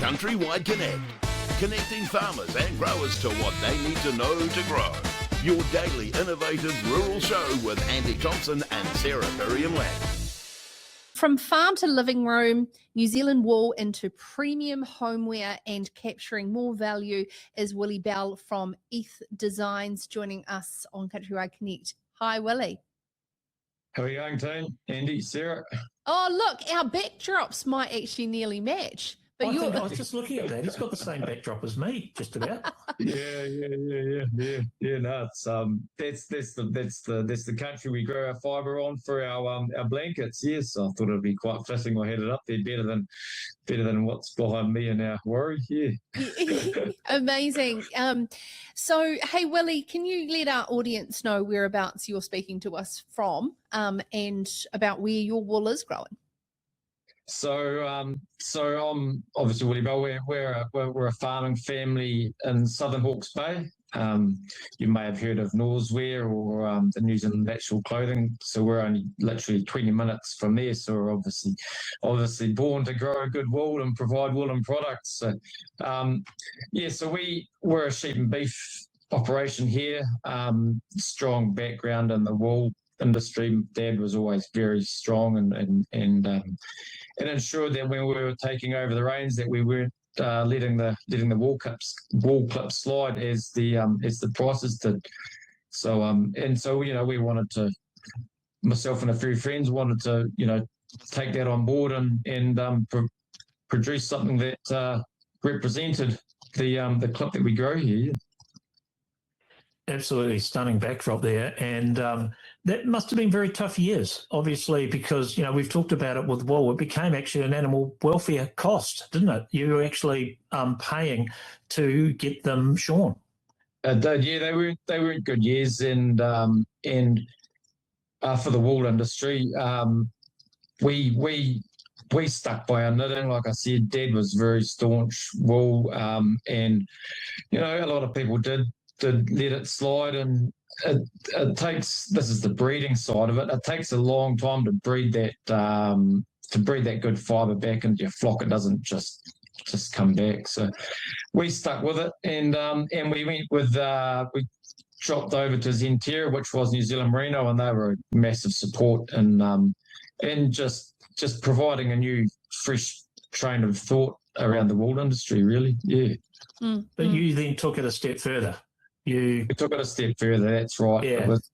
CountryWide CONNECT, connecting farmers and growers to what they need to know to grow. Your daily innovative rural show with Andy Thompson and Sarah Perriam-Lampp. From farm to living room, New Zealand wool into premium homeware and capturing more value is Willie Bell from Eath Designs joining us on CountryWide CONNECT. Hi, Willie. How are you going, team? Andy, Sarah? Oh, look, our backdrops might actually nearly match. But I was just looking at that. He's got the same backdrop as me, just about. Yeah. No, it's that's the country we grow our fibre on for our blankets. Yes, I thought it'd be quite fitting. I had it up there better than what's behind me in our worry. Yeah. Amazing. So, hey, Willie, can you let our audience know whereabouts you're speaking to us from, and about where your wool is growing? So I'm obviously Willie Bell. We're a farming family in Southern Hawke's Bay. You may have heard of Norsewear or the New Zealand Natural Clothing. So we're only literally 20 minutes from there. So we're obviously born to grow good wool and provide woolen products. So so we're a sheep and beef operation here. Strong background in the wool industry. Dad was always very strong and ensured that when we were taking over the reins that we weren't letting the wool clips slide as the prices did. So we wanted to, myself and a few friends wanted to take that on board and produce something that represented the clip that we grow here. Absolutely stunning backdrop there. And that must have been very tough years, obviously, because, we've talked about it with wool. It became actually an animal welfare cost, didn't it? You were actually paying to get them shorn. Yeah, they weren't good years. And for the wool industry, we stuck by our knitting. Like I said, Dad was very staunch wool, and a lot of people did let it slide, and it takes, this is the breeding side of it, it takes a long time to breed that good fibre back into your flock. It doesn't just come back. So we stuck with it, and we went with we dropped over to Zenterra, which was New Zealand Merino, and they were a massive support and just providing a new fresh train of thought around the wool industry, really. Yeah. But you then took it a step further. We took it a step further, that's right. Yeah. Was,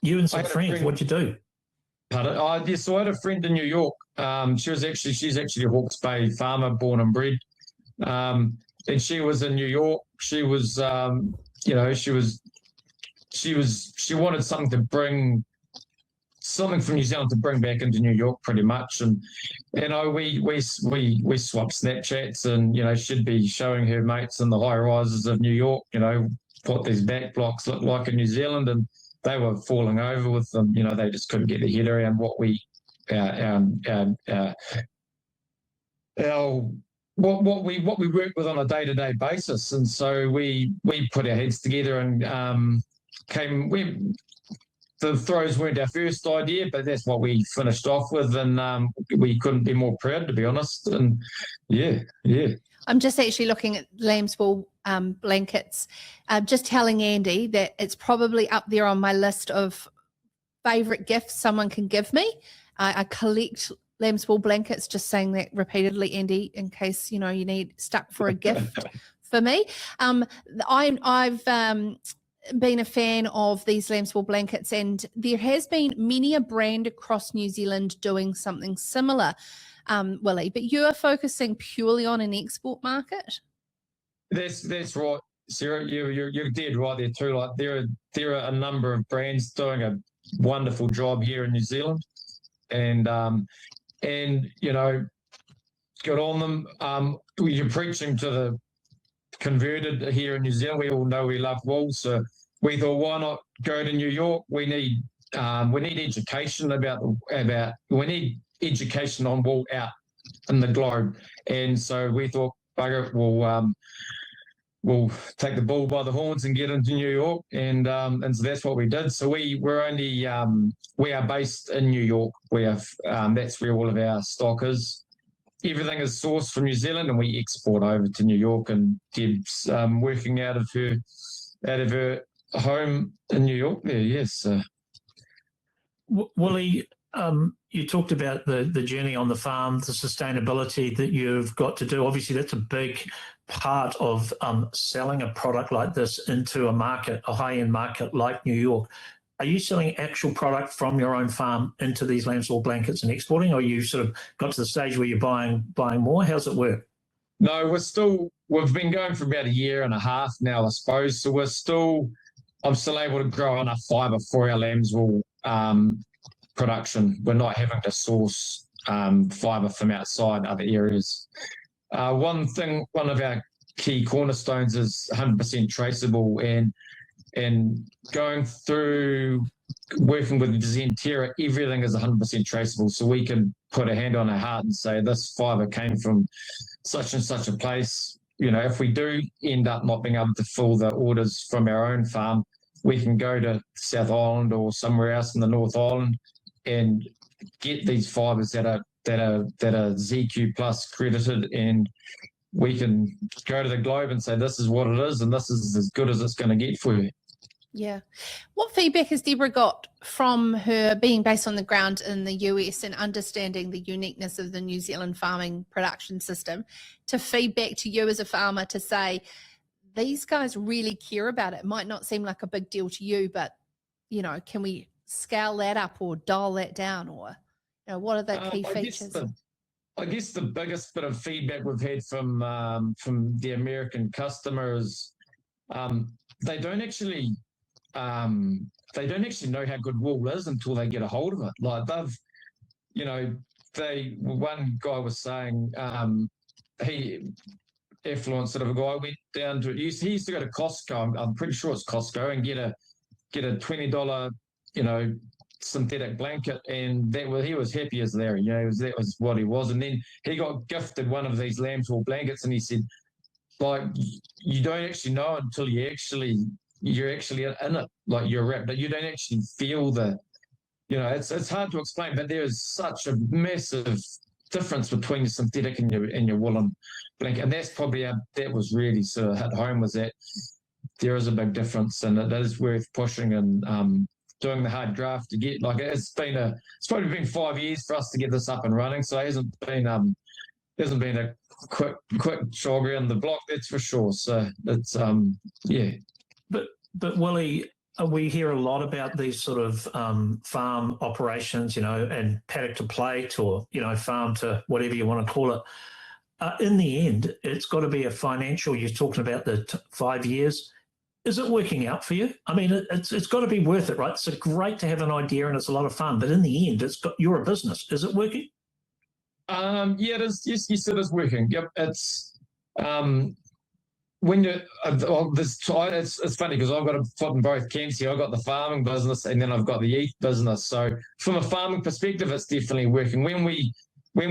you and some friends, what'd you do? So I had a friend in New York. She's actually a Hawke's Bay farmer, born and bred. And she was in New York. She was, she wanted something from New Zealand to bring back into New York, pretty much. And we swapped Snapchats, and she'd be showing her mates in the high rises of New York, what these back blocks look like in New Zealand, and they were falling over with them. They just couldn't get their head around what we work with on a day-to-day basis. And so we put our heads together and the throws weren't our first idea, but that's what we finished off with, and we couldn't be more proud, to be honest. And yeah. I'm just actually looking at lamb's wool blankets. Just telling Andy that it's probably up there on my list of favourite gifts someone can give me. I collect lamb's wool blankets, just saying that repeatedly, Andy, in case you need stuck for a gift for me. I've been a fan of these lamb's wool blankets, and there has been many a brand across New Zealand doing something similar, Willie, but you are focusing purely on an export market? That's right, Sarah. You're dead right there too. Like there are a number of brands doing a wonderful job here in New Zealand, and good on them. You're preaching to the converted here in New Zealand. We all know we love wool, so we thought, why not go to New York? We need education we need education on wool out in the globe, and so we thought, bugger it, we'll take the bull by the horns and get into New York, and so that's what we did. So we are based in New York. We have that's where all of our stock is. everything is sourced from New Zealand, and we export over to New York. And Deb's working out of her home in New York there. Yes. Willie, you talked about the journey on the farm, the sustainability that you've got to do. Obviously, that's a big part of selling a product like this into a market, a high-end market like New York. Are you selling actual product from your own farm into these lamb's wool blankets and exporting, or you sort of got to the stage where you're buying more? How's it work? No, we've been going for about a year and a half now, I suppose. So I'm still able to grow enough fibre for our lamb's wool production. We're not having to source fibre from outside other areas. One of our key cornerstones is 100% traceable, and going through working with Zenterra, everything is 100% traceable. So we can put a hand on our heart and say this fibre came from such and such a place. You know, if we do end up not being able to fill the orders from our own farm, we can go to South Island or somewhere else in the North Island and get these fibres that are ZQ Plus credited, and we can go to the globe and say this is what it is, and this is as good as it's going to get for you. Yeah. What feedback has Deborah got from her being based on the ground in the US and understanding the uniqueness of the New Zealand farming production system to feedback to you as a farmer to say, these guys really care about it? It might not seem like a big deal to you, but, you know, can we scale that up or dial that down, or, you know, what are the key features? I guess the biggest bit of feedback we've had from the American customers, they don't actually know how good wool is until they get a hold of it. Like one guy was saying, affluent sort of a guy went down to, he used to go to Costco, I'm pretty sure it's Costco, and get a $20, synthetic blanket, and he was happy as Larry. That was what he was. And then he got gifted one of these lamb's wool blankets, and he said, like, you don't actually know until you're actually in it, like you're wrapped. You don't actually feel it's hard to explain, but there is such a massive difference between your synthetic and your woolen blanket, and that's probably that was really sort of hit home, was that there is a big difference, and it is worth pushing and doing the hard graft to get. Like, it's probably been 5 years for us to get this up and running, so it hasn't been a quick jog around the block, that's for sure. So it's yeah. But Willie, we hear a lot about these sort of farm operations, and paddock to plate, or farm to whatever you want to call it. In the end, it's got to be a financial. You're talking about the 5 years. Is it working out for you? I mean, it's got to be worth it, right? It's great to have an idea and it's a lot of fun, but in the end, you're a business. Is it working? Yeah, it is. Yes, it is working. Yep, it's when you it's funny because I've got a foot in both camps here. I've got the farming business and then I've got the Eath business. So from a farming perspective, it's definitely working. When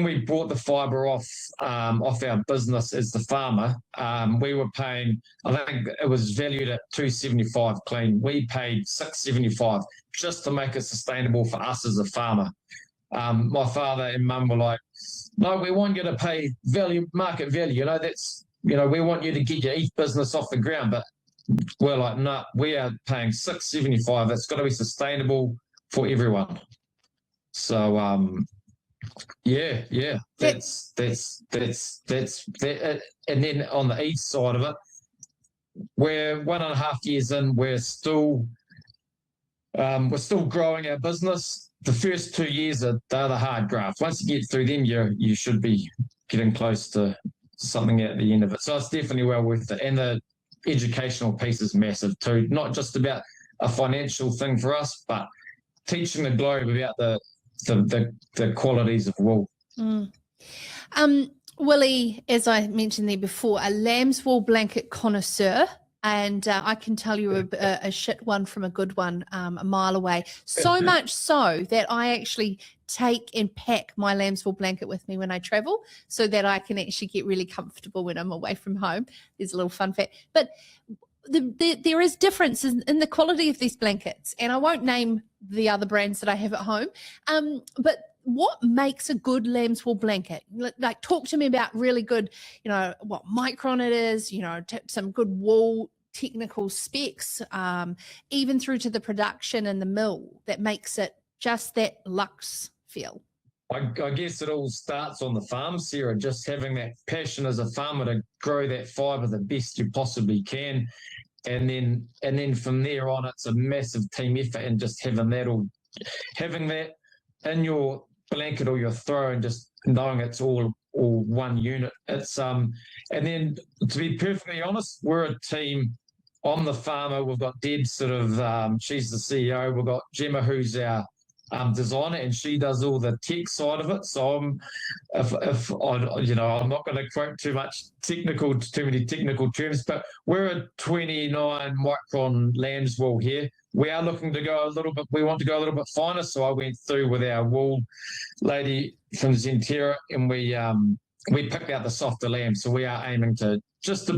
we bought the fibre off our business as the farmer, we were paying, I think it was valued at $275 clean. We paid $675 just to make it sustainable for us as a farmer. My father and mum were like, no, we want you to pay market value. We want you to get your Eath business off the ground. But we're like, no, we are paying $675. It's got to be sustainable for everyone. So, yeah. That's that. And then on the East side of it, we're 1.5 years in. We're still growing our business. The first 2 years are the hard graft. Once you get through them, you should be getting close to something at the end of it. So it's definitely well worth it. And the educational piece is massive too. Not just about a financial thing for us, but teaching the globe about the qualities of wool. Willie, as I mentioned there before, a lamb's wool blanket connoisseur, and I can tell you a shit one from a good one a mile away. So much so that I actually take and pack my lamb's wool blanket with me when I travel so that I can actually get really comfortable when I'm away from home. There's a little fun fact. But there is difference in the quality of these blankets, and I won't name the other brands that I have at home, but what makes a good lamb's wool blanket? Like, talk to me about really good, what micron it is, some good wool technical specs, even through to the production and the mill that makes it just that luxe feel. I guess it all starts on the farm, Sarah, just having that passion as a farmer to grow that fibre the best you possibly can. And then from there on, it's a massive team effort, and just having that in your blanket or your throw, and just knowing it's all one unit. It's and then, to be perfectly honest, we're a team. I'm the farmer. We've got Deb, she's the CEO. We've got Gemma, who's our designer, and she does all the tech side of it. So I'm not going to quote too many technical terms, but we're a 29 micron lamb's wool here. We are looking to go we want to go a little bit finer. So I went through with our wool lady from Zenterra, and we picked out the softer lamb. So we are aiming to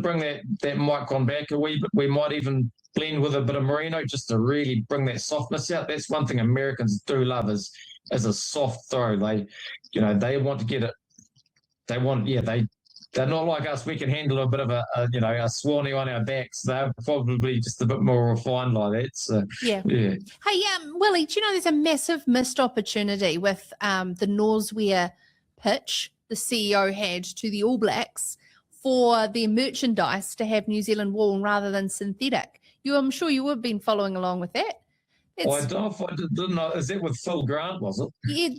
bring that micron back a wee bit. We might even blend with a bit of merino just to really bring that softness out. That's one thing Americans do love is a soft throw. They want to get it. They're not like us. We can handle a bit of a swanee on our backs. They're probably just a bit more refined like that. So, yeah. Hey, Willie, do you know there's a massive missed opportunity with the Norsewear pitch the CEO had to the All Blacks for their merchandise to have New Zealand wool rather than synthetic? I'm sure you would have been following along with that. I don't know if I didn't know. Is that with Phil Grant, was it? Yeah,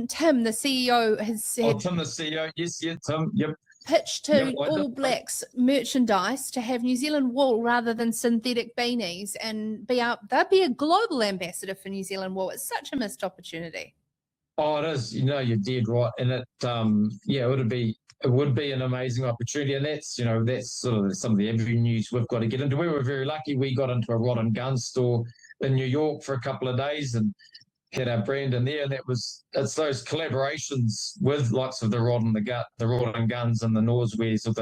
Tim, the CEO, has said. Tim, the CEO. Yes, Tim. Yep. Pitched to All Blacks merchandise to have New Zealand wool rather than synthetic beanies, and they'd be a global ambassador for New Zealand wool. It's such a missed opportunity. Oh, it is. You're dead right. And it would be an amazing opportunity, and that's sort of some of the avenues we've got to get into. We were very lucky. We got into a rod and gun store in New York for a couple of days and had our brand in there. And it's those collaborations with lots of the rod and guns and the Norsewears of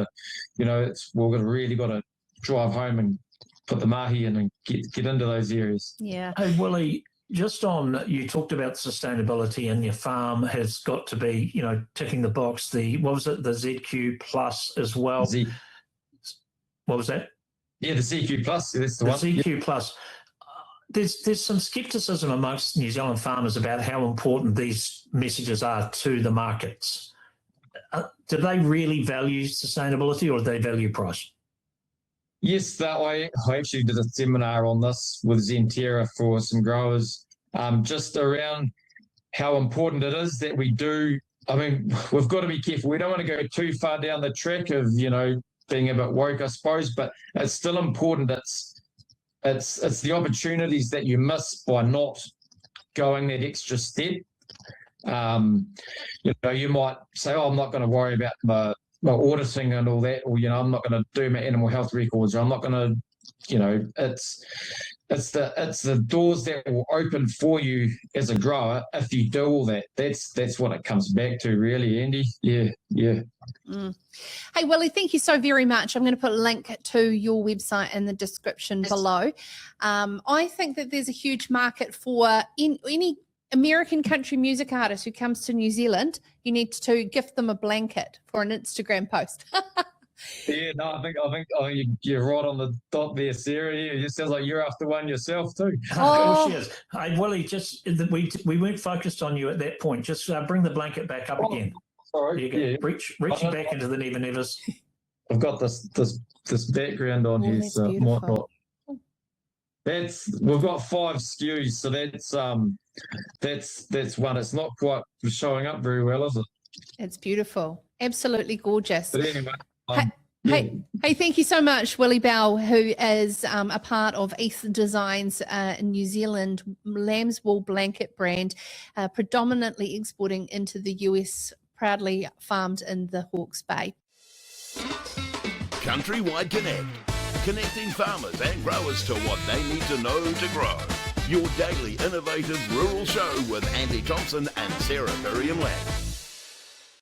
we've really got to drive home and put the mahi in and get into those areas. Yeah. Hey, Willie, just on, you talked about sustainability, and your farm has got to be, ticking the box. The ZQ Plus as well. What was that? Yeah, the ZQ Plus. That's the one. ZQ Plus. There's some scepticism amongst New Zealand farmers about how important these messages are to the markets. Do they really value sustainability, or do they value price? Yes, I actually did a seminar on this with Zenterra for some growers, just around how important it is that we do. I mean, we've got to be careful. We don't want to go too far down the track of, being a bit woke, I suppose, but it's still important. It's the opportunities that you miss by not going that extra step. You might say, "Oh, I'm not going to worry about my auditing and all that," or I'm not going to do my animal health records, or I'm not going to, it's the doors that will open for you as a grower if you do all that. That's what it comes back to, really, Andy. Yeah. Hey, Willie, thank you so very much. I'm going to put a link to your website in the description below. I think that there's a huge market for any American country music artist who comes to New Zealand. You need to gift them a blanket for an Instagram post. Yeah, no, I think you're right on the dot there, Sarah. It sounds like you're after one yourself too. Oh, yes. Hey, Willie, we weren't focused on you at that point. Just bring the blanket back up again. Sorry. There you go. Reaching back into the Never Nevers. I've got this background on here, so it might not. We've got 5 SKUs, so that's one. It's not quite showing up very well, is it? It's beautiful, absolutely gorgeous. But anyway. Hey, thank you so much, Willie Bell, who is a part of Eath Designs, New Zealand lamb's wool blanket brand, predominantly exporting into the US, proudly farmed in the Hawke's Bay. CountryWide Connect, connecting farmers and growers to what they need to know to grow. Your daily innovative rural show with Andy Thompson and Sarah Perriam-Lampp.